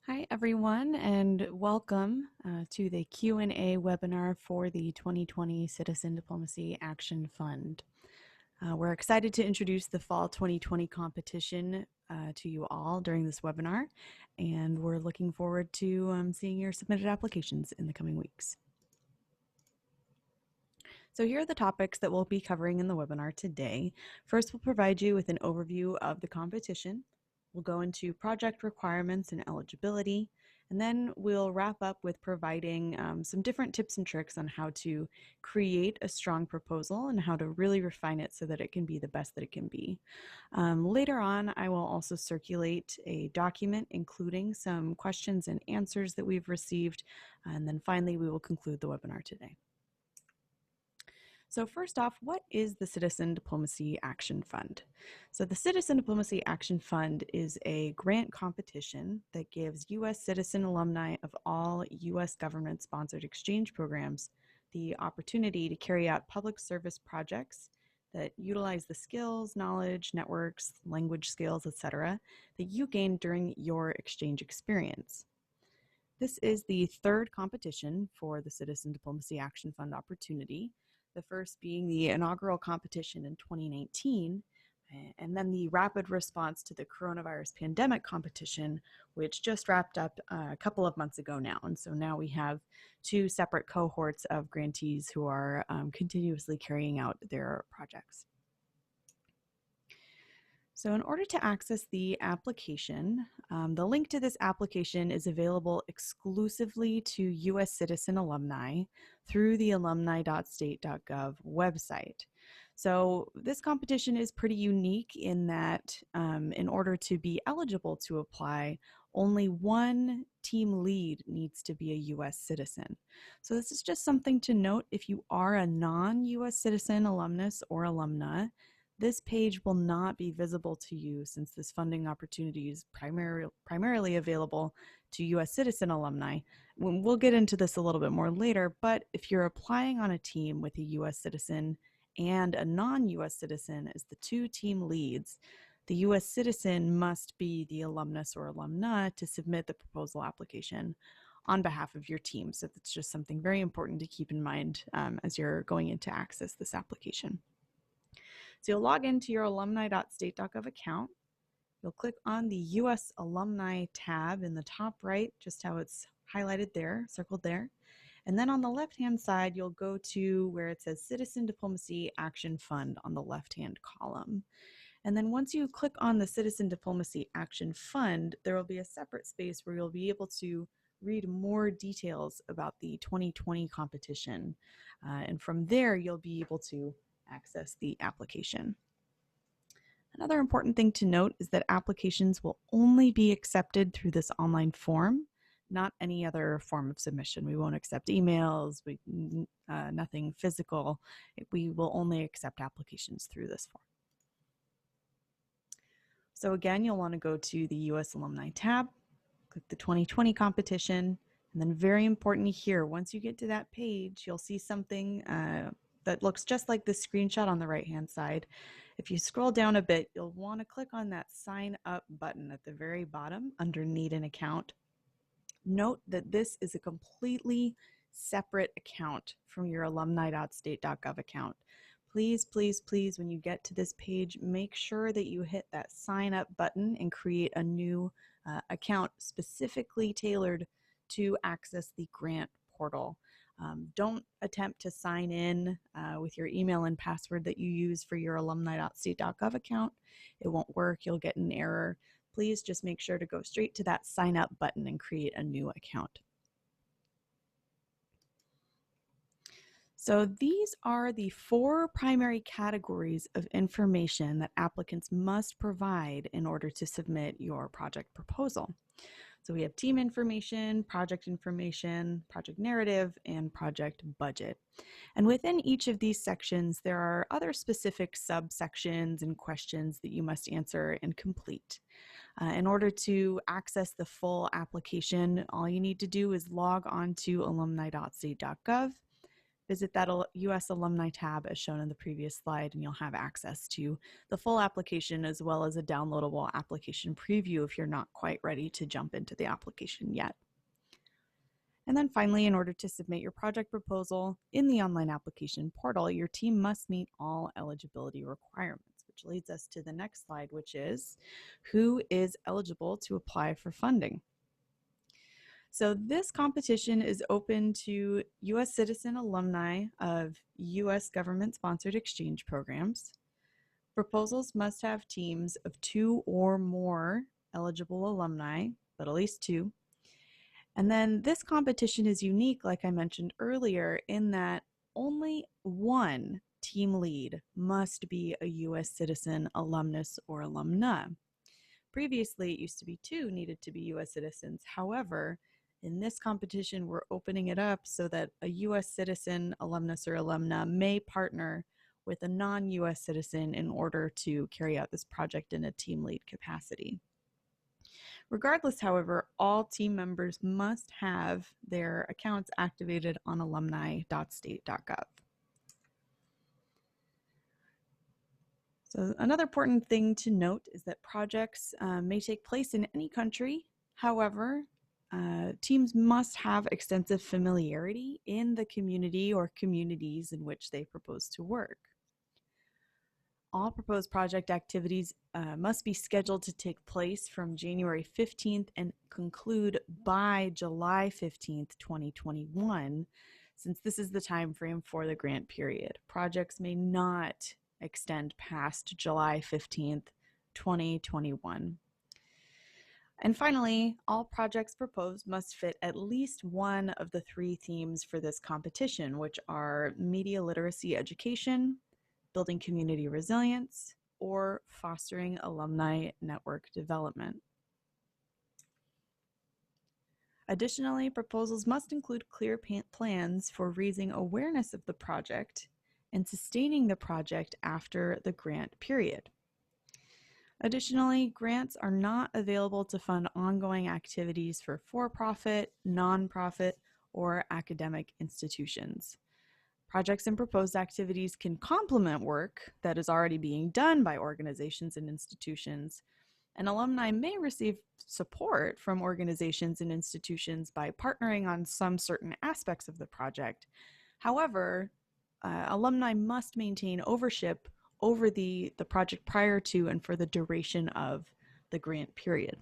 Hi, everyone, and welcome to the Q&A webinar for the 2020 Citizen Diplomacy Action Fund. We're excited to introduce the Fall 2020 competition to you all during this webinar, and we're looking forward to seeing your submitted applications in the coming weeks. So here are the topics that we'll be covering in the webinar today. First, we'll provide you with an overview of the competition. We'll go into project requirements and eligibility, and then we'll wrap up with providing some different tips and tricks on how to create a strong proposal and how to really refine it so that it can be the best that it can be. Later on, I will also circulate a document including some questions and answers that we've received, and then finally we will conclude the webinar today. So first off, what is the Citizen Diplomacy Action Fund? So the Citizen Diplomacy Action Fund is a grant competition that gives U.S. citizen alumni of all U.S. government-sponsored exchange programs the opportunity to carry out public service projects that utilize the skills, knowledge, networks, language skills, etc., that you gain during your exchange experience. This is the third competition for the Citizen Diplomacy Action Fund opportunity, the first being the inaugural competition in 2019, and then the rapid response to the coronavirus pandemic competition, which just wrapped up a couple of months ago now. And so now we have two separate cohorts of grantees who are continuously carrying out their projects. So in order to access the application, the link to this application is available exclusively to U.S. citizen alumni through the alumni.state.gov website. So this competition is pretty unique in that in order to be eligible to apply, only one team lead needs to be a U.S. citizen. So this is just something to note if you are a non-U.S. citizen alumnus or alumna. This page will not be visible to you since this funding opportunity is primarily available to U.S. citizen alumni. We'll get into this a little bit more later, but if you're applying on a team with a U.S. citizen and a non-U.S. citizen as the two team leads, the U.S. citizen must be the alumnus or alumna to submit the proposal application on behalf of your team. So that's just something very important to keep in mind as you're going in to access this application. So you'll log into your alumni.state.gov account. You'll click on the U.S. Alumni tab in the top right, just how it's highlighted there, circled there. And then on the left-hand side, you'll go to where it says Citizen Diplomacy Action Fund on the left-hand column. And then once you click on the Citizen Diplomacy Action Fund, there will be a separate space where you'll be able to read more details about the 2020 competition. And from there, you'll be able to access the application. Another important thing to note is that applications will only be accepted through this online form, not any other form of submission. We won't accept emails, nothing physical. We will only accept applications through this form. So again, you'll want to go to the U.S. Alumni tab, click the 2020 competition, and then very important here, once you get to that page, you'll see something that looks just like the screenshot on the right-hand side. If you scroll down a bit, you'll want to click on that sign up button at the very bottom under Need an Account. Note that this is a completely separate account from your alumni.state.gov account. Please, please, please, when you get to this page, make sure that you hit that sign up button and create a new account specifically tailored to access the grant portal. Don't attempt to sign in with your email and password that you use for your alumni.state.gov account. It won't work. You'll get an error. Please just make sure to go straight to that sign up button and create a new account. So these are the four primary categories of information that applicants must provide in order to submit your project proposal. So we have team information, project narrative, and project budget. And within each of these sections, there are other specific subsections and questions that you must answer and complete. In order to access the full application, all you need to do is log on to alumni.state.gov, visit that US Alumni tab as shown in the previous slide, and you'll have access to the full application as well as a downloadable application preview if you're not quite ready to jump into the application yet. And then finally, in order to submit your project proposal in the online application portal, your team must meet all eligibility requirements, which leads us to the next slide, which is who is eligible to apply for funding. So this competition is open to U.S. citizen alumni of U.S. government-sponsored exchange programs. Proposals must have teams of 2 or more eligible alumni, but at least 2. And then this competition is unique, like I mentioned earlier, in that only one team lead must be a U.S. citizen, alumnus, or alumna. Previously, it used to be 2 needed to be U.S. citizens. However, in this competition, we're opening it up so that a U.S. citizen, alumnus, or alumna may partner with a non-U.S. citizen in order to carry out this project in a team lead capacity. Regardless, however, all team members must have their accounts activated on alumni.state.gov. So another important thing to note is that projects may take place in any country. However, teams must have extensive familiarity in the community or communities in which they propose to work. All proposed project activities must be scheduled to take place from January 15th and conclude by July 15th, 2021, since this is the time frame for the grant period. Projects may not extend past July 15th, 2021. And finally, all projects proposed must fit at least one of the 3 themes for this competition, which are media literacy education, building community resilience, or fostering alumni network development. Additionally, proposals must include clear plans for raising awareness of the project and sustaining the project after the grant period. Additionally, grants are not available to fund ongoing activities for-profit, nonprofit, or academic institutions. Projects and proposed activities can complement work that is already being done by organizations and institutions, and alumni may receive support from organizations and institutions by partnering on some certain aspects of the project. However, alumni must maintain ownership over the project prior to and for the duration of the grant period.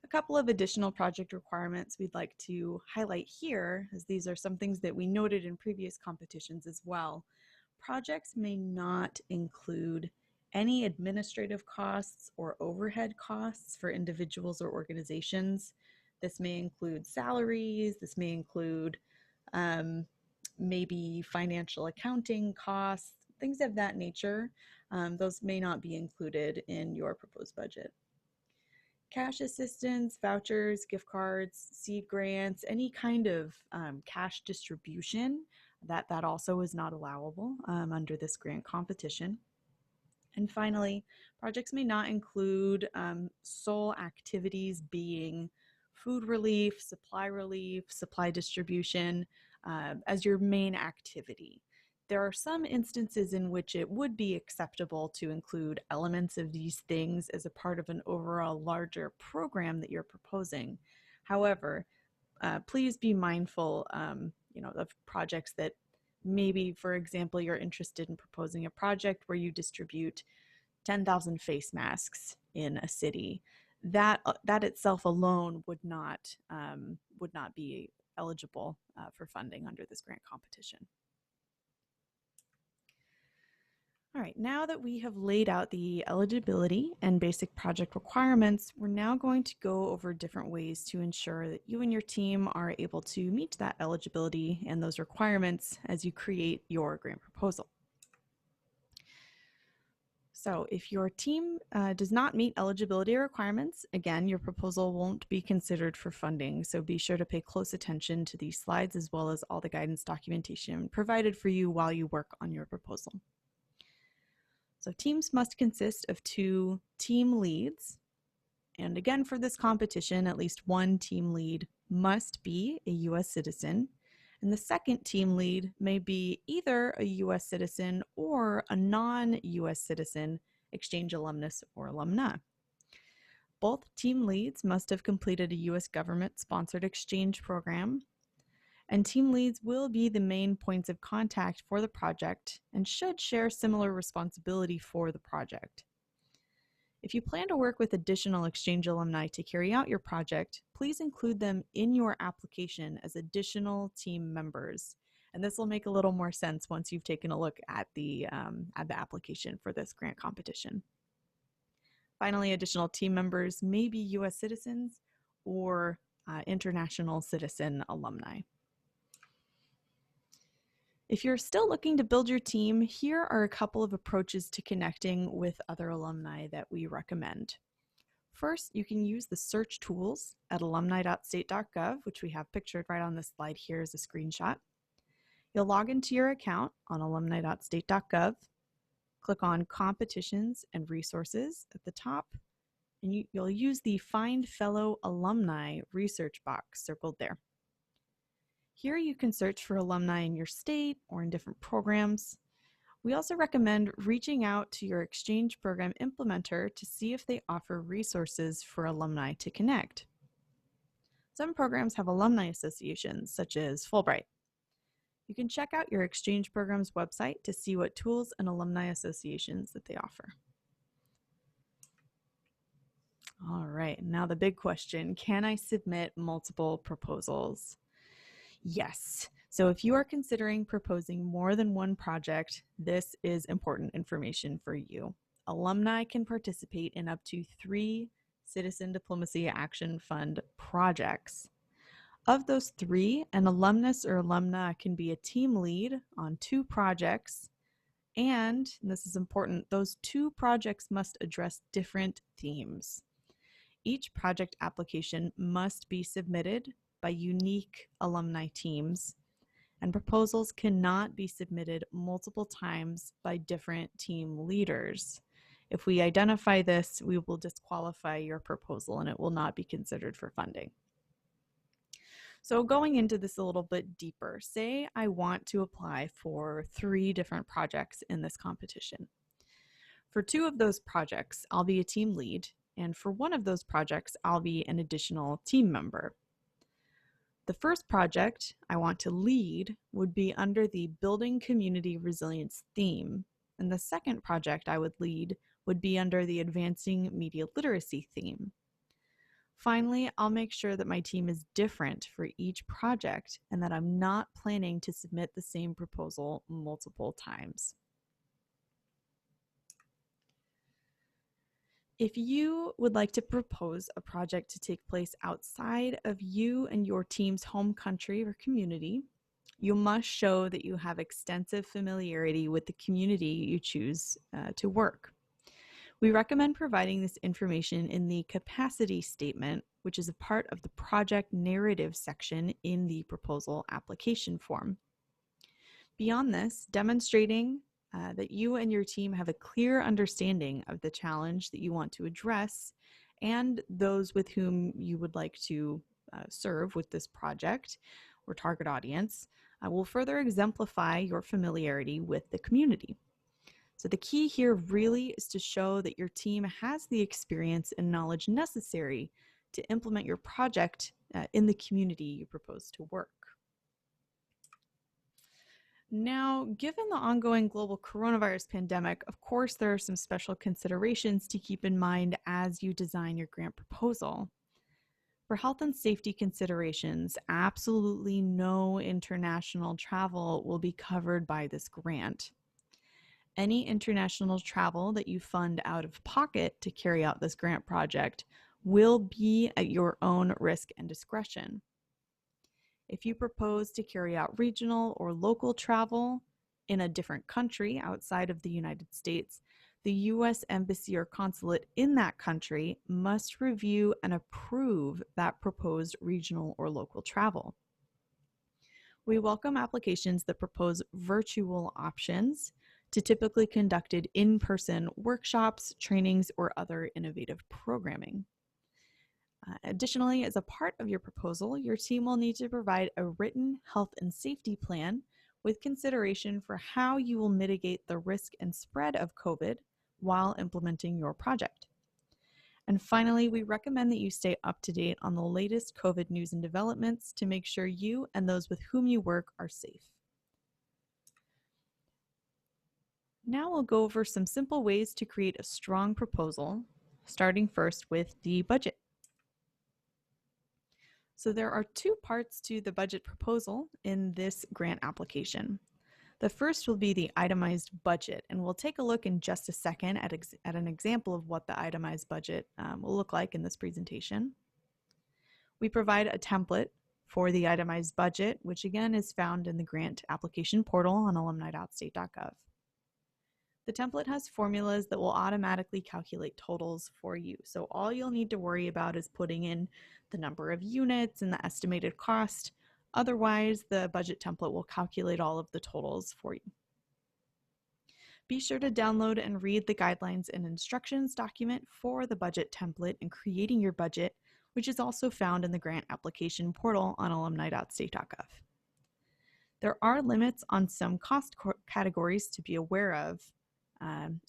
A couple of additional project requirements we'd like to highlight here, as these are some things that we noted in previous competitions as well. Projects may not include any administrative costs or overhead costs for individuals or organizations. This may include salaries, this may include maybe financial accounting costs, things of that nature. Those may not be included in your proposed budget. Cash assistance, vouchers, gift cards, seed grants, any kind of cash distribution, that also is not allowable under this grant competition. And finally, projects may not include sole activities being food relief, supply distribution as your main activity. There are some instances in which it would be acceptable to include elements of these things as a part of an overall larger program that you're proposing. However, please be mindful of projects that maybe, for example, you're interested in proposing a project where you distribute 10,000 face masks in a city. That itself alone would not be eligible for funding under this grant competition. All right, now that we have laid out the eligibility and basic project requirements, we're now going to go over different ways to ensure that you and your team are able to meet that eligibility and those requirements as you create your grant proposal. So if your team does not meet eligibility requirements, again, your proposal won't be considered for funding. So be sure to pay close attention to these slides as well as all the guidance documentation provided for you while you work on your proposal. So teams must consist of 2 team leads. And again, for this competition, at least one team lead must be a U.S. citizen, And the second team lead may be either a U.S. citizen or a non-U.S. citizen, exchange alumnus or alumna. Both team leads must have completed a U.S. government-sponsored exchange program, and team leads will be the main points of contact for the project and should share similar responsibility for the project. If you plan to work with additional exchange alumni to carry out your project, please include them in your application as additional team members. And this will make a little more sense once you've taken a look at the application for this grant competition. Finally, additional team members may be U.S. citizens or international citizen alumni. If you're still looking to build your team, here are a couple of approaches to connecting with other alumni that we recommend. First, you can use the search tools at alumni.state.gov, which we have pictured right on this slide here as a screenshot. You'll log into your account on alumni.state.gov, click on Competitions and Resources at the top, and you'll use the Find Fellow Alumni research box circled there. Here you can search for alumni in your state or in different programs. We also recommend reaching out to your exchange program implementer to see if they offer resources for alumni to connect. Some programs have alumni associations, such as Fulbright. You can check out your exchange program's website to see what tools and alumni associations that they offer. All right, now the big question, can I submit multiple proposals? Yes. So if you are considering proposing more than one project, this is important information for you. Alumni can participate in up to 3 Citizen Diplomacy Action Fund projects. Of those 3, an alumnus or alumna can be a team lead on 2 projects, and this is important, those 2 projects must address different themes. Each project application must be submitted by unique alumni teams, and proposals cannot be submitted multiple times by different team leaders. If we identify this, we will disqualify your proposal and it will not be considered for funding. So going into this a little bit deeper, say I want to apply for 3 different projects in this competition. For 2 of those projects, I'll be a team lead, and for 1 of those projects, I'll be an additional team member. The first project I want to lead would be under the Building Community Resilience theme, and the second project I would lead would be under the Advancing Media Literacy theme. Finally, I'll make sure that my team is different for each project and that I'm not planning to submit the same proposal multiple times. If you would like to propose a project to take place outside of you and your team's home country or community, you must show that you have extensive familiarity with the community you choose to work. We recommend providing this information in the capacity statement, which is a part of the project narrative section in the proposal application form. Beyond this, demonstrating that you and your team have a clear understanding of the challenge that you want to address and those with whom you would like to serve with this project or target audience will further exemplify your familiarity with the community. So the key here really is to show that your team has the experience and knowledge necessary to implement your project in the community you propose to work. Now, given the ongoing global coronavirus pandemic, of course, there are some special considerations to keep in mind as you design your grant proposal. For health and safety considerations, absolutely no international travel will be covered by this grant. Any international travel that you fund out of pocket to carry out this grant project will be at your own risk and discretion. If you propose to carry out regional or local travel in a different country outside of the United States, the U.S. Embassy or consulate in that country must review and approve that proposed regional or local travel. We welcome applications that propose virtual options to typically conducted in-person workshops, trainings, or other innovative programming. Additionally, as a part of your proposal, your team will need to provide a written health and safety plan with consideration for how you will mitigate the risk and spread of COVID while implementing your project. And finally, we recommend that you stay up to date on the latest COVID news and developments to make sure you and those with whom you work are safe. Now we'll go over some simple ways to create a strong proposal, starting first with the budget. So there are two parts to the budget proposal in this grant application. The first will be the itemized budget, and we'll take a look in just a second at an example of what the itemized budget will look like in this presentation. We provide a template for the itemized budget, which again is found in the grant application portal on alumni.state.gov. The template has formulas that will automatically calculate totals for you. So all you'll need to worry about is putting in the number of units and the estimated cost. Otherwise, the budget template will calculate all of the totals for you. Be sure to download and read the guidelines and instructions document for the budget template and creating your budget, which is also found in the grant application portal on alumni.state.gov. There are limits on some cost categories to be aware of,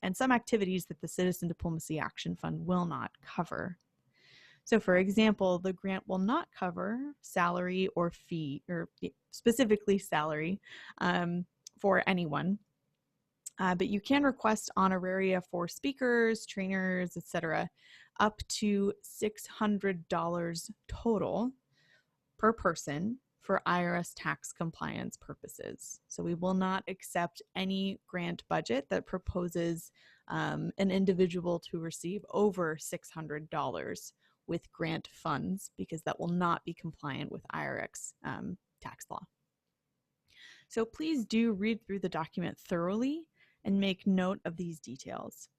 and some activities that the Citizen Diplomacy Action Fund will not cover. So for example, the grant will not cover salary or fee, or specifically salary for anyone, but you can request honoraria for speakers, trainers, etc., up to $600 total per person for IRS tax compliance purposes. So we will not accept any grant budget that proposes an individual to receive over $600 with grant funds, because that will not be compliant with IRS tax law. So please do read through the document thoroughly and make note of these details.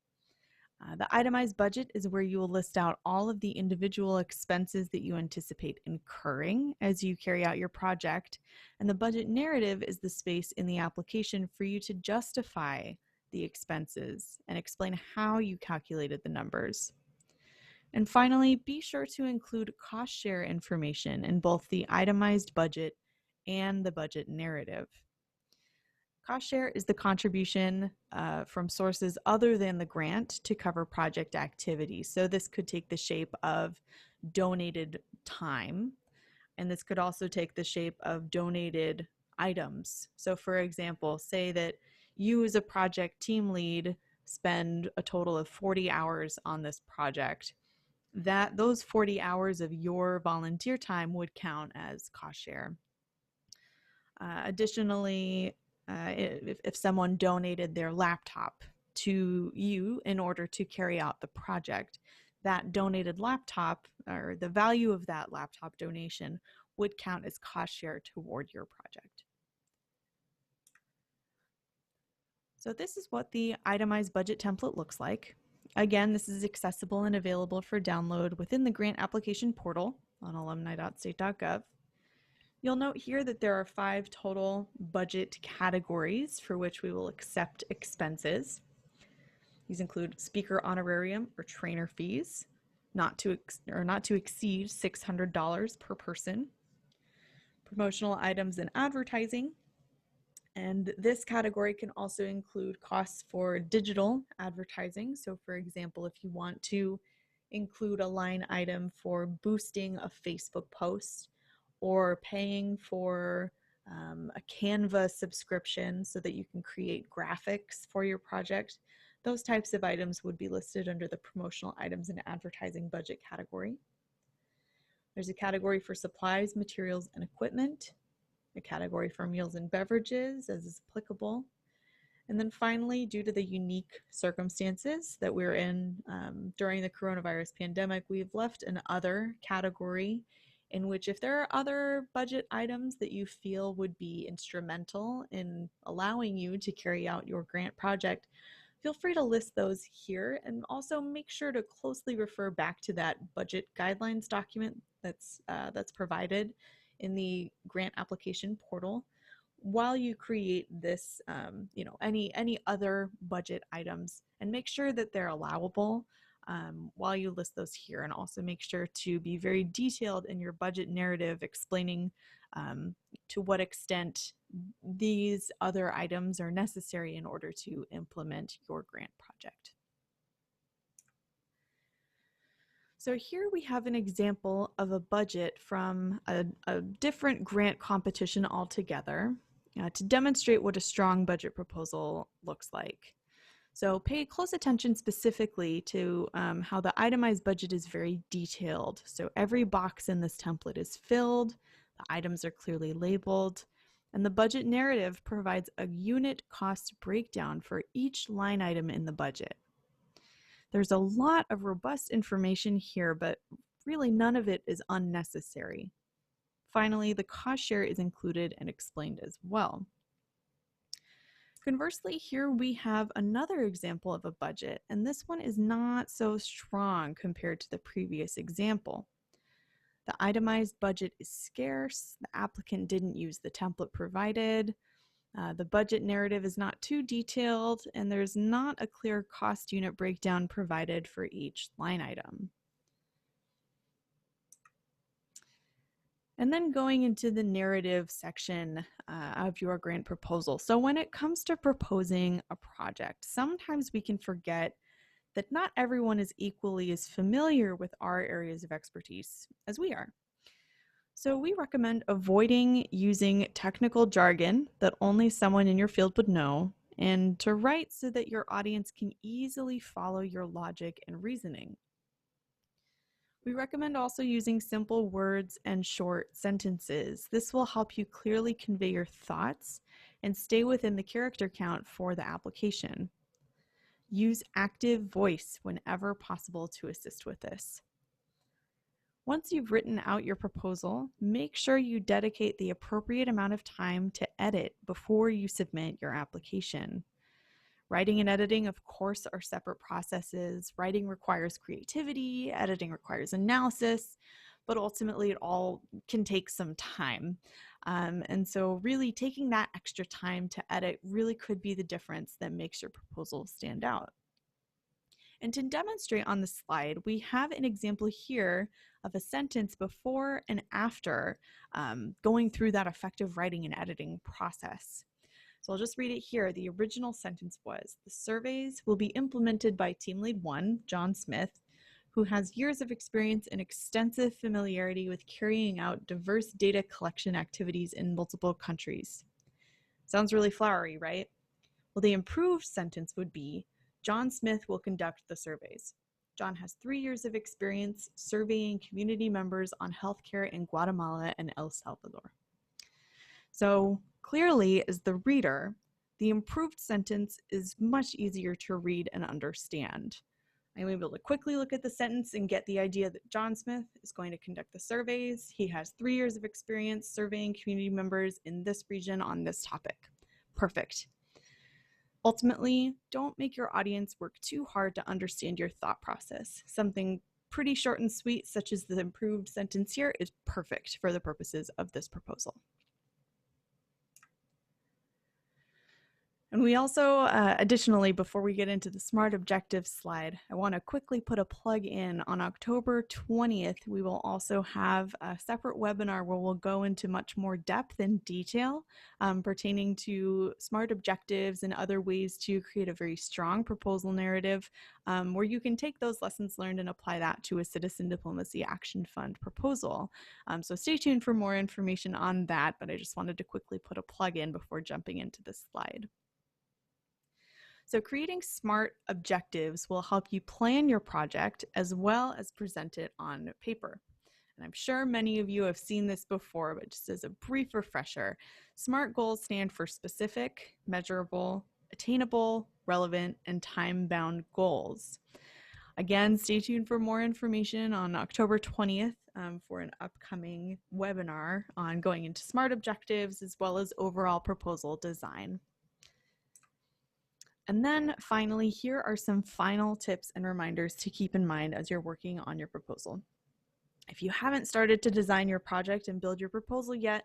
The itemized budget is where you will list out all of the individual expenses that you anticipate incurring as you carry out your project, and the budget narrative is the space in the application for you to justify the expenses and explain how you calculated the numbers. And finally, be sure to include cost share information in both the itemized budget and the budget narrative. Cost share is the contribution from sources other than the grant to cover project activities. So this could take the shape of donated time, and this could also take the shape of donated items. So for example, say that you as a project team lead spend a total of 40 hours on this project. Those 40 hours of your volunteer time would count as cost share. Additionally, if someone donated their laptop to you in order to carry out the project, that donated laptop, or the value of that laptop donation, would count as cost share toward your project. So this is what the itemized budget template looks like. Again, this is accessible and available for download within the grant application portal on alumni.state.gov. You'll note here that there are 5 total budget categories for which we will accept expenses. These include speaker honorarium or trainer fees, not to exceed $600 per person, promotional items and advertising, and this category can also include costs for digital advertising. So for example, if you want to include a line item for boosting a Facebook post, or paying for a Canva subscription so that you can create graphics for your project, those types of items would be listed under the promotional items and advertising budget category. There's a category for supplies, materials, and equipment, a category for meals and beverages as is applicable. And then finally, due to the unique circumstances that we're in during the coronavirus pandemic, we've left an other category in which, if there are other budget items that you feel would be instrumental in allowing you to carry out your grant project, feel free to list those here, and also make sure to closely refer back to that budget guidelines document that's provided in the grant application portal while you create this, any other budget items, and make sure that they're allowable while you list those here, and also make sure to be very detailed in your budget narrative explaining to what extent these other items are necessary in order to implement your grant project. So here we have an example of a budget from a different grant competition altogether to demonstrate what a strong budget proposal looks like. So pay close attention specifically to how the itemized budget is very detailed. So every box in this template is filled, the items are clearly labeled, and the budget narrative provides a unit cost breakdown for each line item in the budget. There's a lot of robust information here, but really none of it is unnecessary. Finally, the cost share is included and explained as well. Conversely, here we have another example of a budget, and this one is not so strong compared to the previous example. The itemized budget is scarce, the applicant didn't use the template provided, the budget narrative is not too detailed, and there's not a clear cost unit breakdown provided for each line item. And then going into the narrative section of your grant proposal. So when it comes to proposing a project, sometimes we can forget that not everyone is equally as familiar with our areas of expertise as we are. So we recommend avoiding using technical jargon that only someone in your field would know, and to write so that your audience can easily follow your logic and reasoning. We recommend also using simple words and short sentences. This will help you clearly convey your thoughts and stay within the character count for the application. Use active voice whenever possible to assist with this. Once you've written out your proposal, make sure you dedicate the appropriate amount of time to edit before you submit your application. Writing and editing, of course, are separate processes. Writing requires creativity, editing requires analysis, but ultimately it all can take some time. And so really taking that extra time to edit really could be the difference that makes your proposal stand out. And to demonstrate on the slide, we have an example here of a sentence before and after going through that effective writing and editing process. So I'll just read it here. The original sentence was, the surveys will be implemented by Team Lead 1, John Smith, who has years of experience and extensive familiarity with carrying out diverse data collection activities in multiple countries. Sounds really flowery, right? Well, the improved sentence would be, John Smith will conduct the surveys. John has 3 years of experience surveying community members on healthcare in Guatemala and El Salvador. So clearly, as the reader, the improved sentence is much easier to read and understand. I'm able to quickly look at the sentence and get the idea that John Smith is going to conduct the surveys. He has 3 years of experience surveying community members in this region on this topic. Perfect. Ultimately, don't make your audience work too hard to understand your thought process. Something pretty short and sweet, such as the improved sentence here, is perfect for the purposes of this proposal. And we also, additionally, before we get into the SMART objectives slide, I want to quickly put a plug in. On October 20th, we will also have a separate webinar where we'll go into much more depth and detail pertaining to SMART objectives and other ways to create a very strong proposal narrative where you can take those lessons learned and apply that to a Citizen Diplomacy Action Fund proposal. So stay tuned for more information on that, but I just wanted to quickly put a plug in before jumping into this slide. So creating SMART objectives will help you plan your project as well as present it on paper. And I'm sure many of you have seen this before, but just as a brief refresher, SMART goals stand for specific, measurable, attainable, relevant, and time-bound goals. Again, stay tuned for more information on October 20th for an upcoming webinar on going into SMART objectives as well as overall proposal design. And then finally, here are some final tips and reminders to keep in mind as you're working on your proposal. If you haven't started to design your project and build your proposal yet,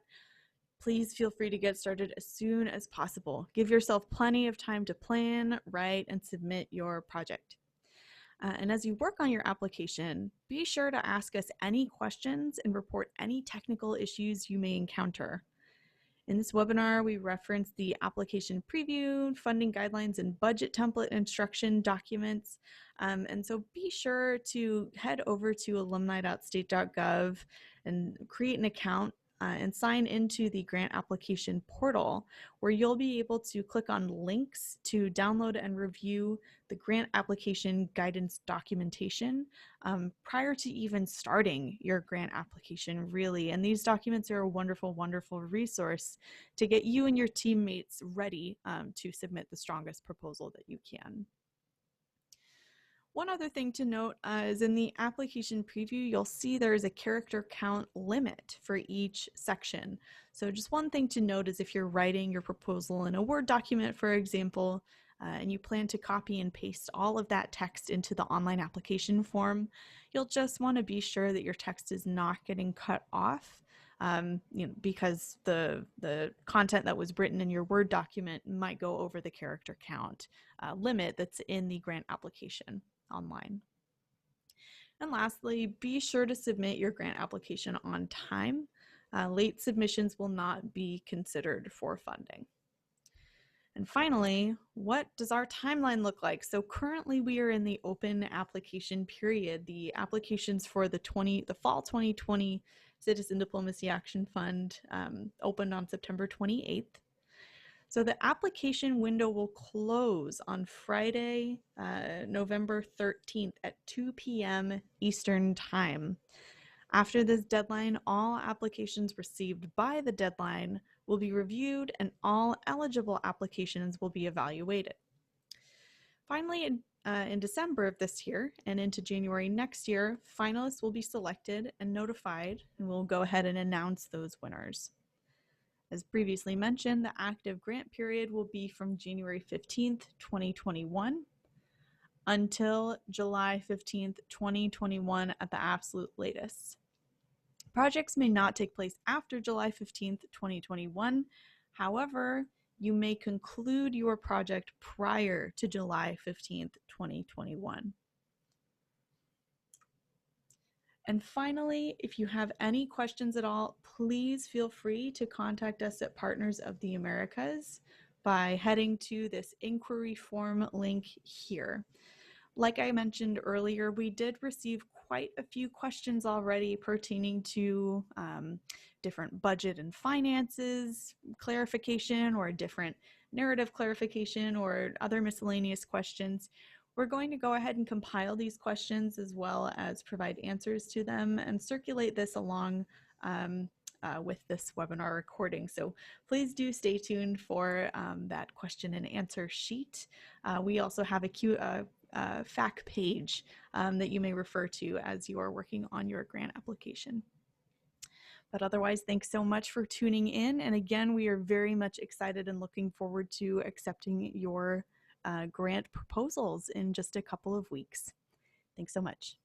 please feel free to get started as soon as possible. Give yourself plenty of time to plan, write, and submit your project. And as you work on your application, be sure to ask us any questions and report any technical issues you may encounter. In this webinar, we reference the application preview, funding guidelines, and budget template instruction documents. And so be sure to head over to alumni.state.gov and create an account and sign into the grant application portal, where you'll be able to click on links to download and review the grant application guidance documentation prior to even starting your grant application, really. And these documents are a wonderful, wonderful resource to get you and your teammates ready to submit the strongest proposal that you can. One other thing to note is in the application preview, you'll see there's a character count limit for each section. So just one thing to note is if you're writing your proposal in a Word document, for example, and you plan to copy and paste all of that text into the online application form, you'll just want to be sure that your text is not getting cut off. Because the content that was written in your Word document might go over the character count limit that's in the grant application online. And lastly, be sure to submit your grant application on time. Late submissions will not be considered for funding. And finally, what does our timeline look like? So currently we are in the open application period. The applications for the fall 2020 Citizen Diplomacy Action Fund opened on September 28th. So the application window will close on Friday, November 13th at 2 p.m. Eastern Time. After this deadline, all applications received by the deadline will be reviewed and all eligible applications will be evaluated. Finally, in December of this year and into January next year, finalists will be selected and notified, and we'll go ahead and announce those winners. As previously mentioned, the active grant period will be from January 15th, 2021 until July 15th, 2021 at the absolute latest. Projects may not take place after July 15th, 2021. However, you may conclude your project prior to July 15th, 2021. And finally, if you have any questions at all, please feel free to contact us at Partners of the Americas by heading to this inquiry form link here. Like I mentioned earlier, we did receive quite a few questions already pertaining to different budget and finances clarification or different narrative clarification or other miscellaneous questions. We're going to go ahead and compile these questions as well as provide answers to them and circulate this along with this webinar recording. So please do stay tuned for that question and answer sheet. We also have a FAQ page that you may refer to as you are working on your grant application. But otherwise, thanks so much for tuning in. And again, we are very much excited and looking forward to accepting your grant proposals in just a couple of weeks. Thanks so much.